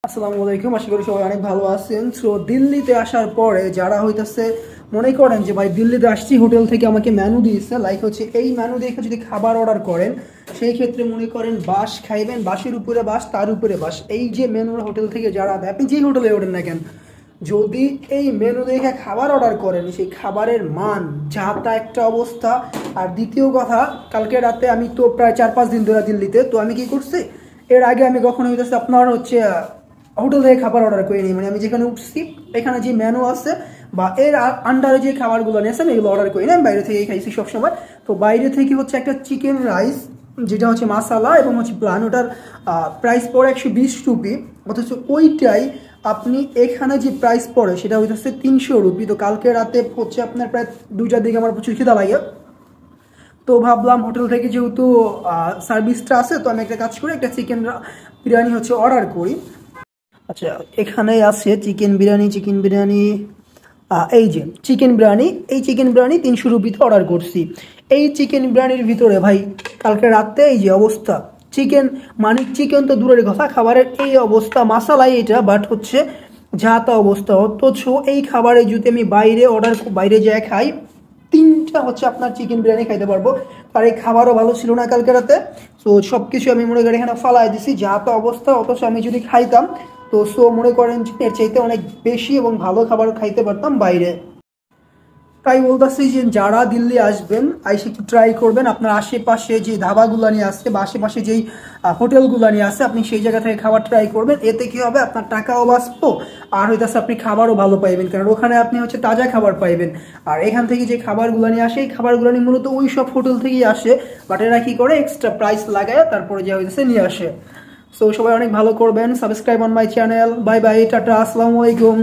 আসসালামু আলাইকুম, আশা করি সবাই অনেক ভালো আছেন। সো দিল্লিতে আসার পরে যারা হইতেছে মনে করেন যে ভাই দিল্লিতে আসছি, হোটেল থেকে আমাকে মেনু দিয়েছে, লাইক হচ্ছে এই মেনু দেখে যদি খাবার অর্ডার করেন সেই ক্ষেত্রে মনে করেন বাস খাইবেন, বাসের উপরে বাস, তার উপরে বাস, এই যে মেনু হোটেল থেকে যারা দেয়, আপনি যেই হোটেলে ওঠেন না কেন, যদি এই মেনু দেখে খাবার অর্ডার করেন সেই খাবারের মান যা তা একটা অবস্থা। আর দ্বিতীয় কথা, কালকে রাতে আমি তো প্রায় 4-5 দিন ধরে দিল্লিতে, তো আমি কি করছি, এর আগে আমি কখনো হইতেছে আপনার হচ্ছে হোটেল থেকে খাবার অর্ডার করে নিই, মানে আমি যেখানে উঠছি এখানে যে মেনু আছে বা এর আন্ডারে যে খাবারগুলো নিয়েছেন এগুলো অর্ডার করি না, আমি বাইরে থেকে খাইছি সবসময়। তো বাইরে থেকে হচ্ছে একটা চিকেন রাইস যেটা হচ্ছে মাসালা এবং হচ্ছে প্লান, ওটার প্রাইস পড়ে 120 রুপি, অথচ ওইটাই আপনি এখানে যে প্রাইস পড়ে সেটা হইতেছে 300 রুপি। তো কালকে রাতে হচ্ছে আপনার প্রায় 2টার দিকে আমার প্রচুর খিদা লাগে, তো ভাবলাম হোটেল থেকে যেহেতু সার্ভিসটা আছে, তো আমি একটা কাজ করি, একটা চিকেন বিরিয়ানি হচ্ছে অর্ডার করি। আচ্ছা, এখানে আছে চিকেন বিরিয়ানি, এই যে চিকেন বিরিয়ানি 300 রুপিতে অর্ডার করছি। এই চিকেন বিরিয়ানির ভিতরে ভাই কালকে রাতে এই যে অবস্থা, চিকেন তো দূরের কথা, খাবারের এই অবস্থা, মাসালাই এটা, বাট হচ্ছে যা তা অবস্থা। অথচ এই খাবারে যদি আমি বাইরে যায় খাই, 3টা হচ্ছে আপনার চিকেন বিরিয়ানি খাইতে পারবো। আর এই খাবারও ভালো ছিল না কালকে রাতে, তো সব কিছু আমি মনে করি এখানে ফালাই দিছি, যা তো অবস্থা। অথচ আমি যদি খাইতাম, তো মনে করেন যে এর চাইতে অনেক বেশি এবং ভালো খাবার খাইতে পারতাম বাইরে। তাই বলতেছি যে যারা দিল্লি আসবেন আইসে একটু ট্রাই করবেন, আপনার আশেপাশে যে ধাবাগুলানি আছে বা আশেপাশে যেই হোটেলগুলানি আছে আপনি সেই জায়গা থেকে খাবার ট্রাই করবেন। এতে কি হবে, আপনার টাকাও বাঁচবো আর হইতেছে আপনি খাবারও ভালো পাইবেন, কারণ ওখানে আপনি হচ্ছে তাজা খাবার পাইবেন। আর এখান থেকে যে খাবারগুলানি আসে এই খাবারগুলানি মূলত ওই সব হোটেল থেকেই আসে, বাট এরা কি করে এক্সট্রা প্রাইস লাগায় তারপরে যে হইতেছে নিয়ে আসে। সো সবাই অনেক ভালো করবেন, subscribe on my channel. Bye bye, tata, আসসালামু আলাইকুম।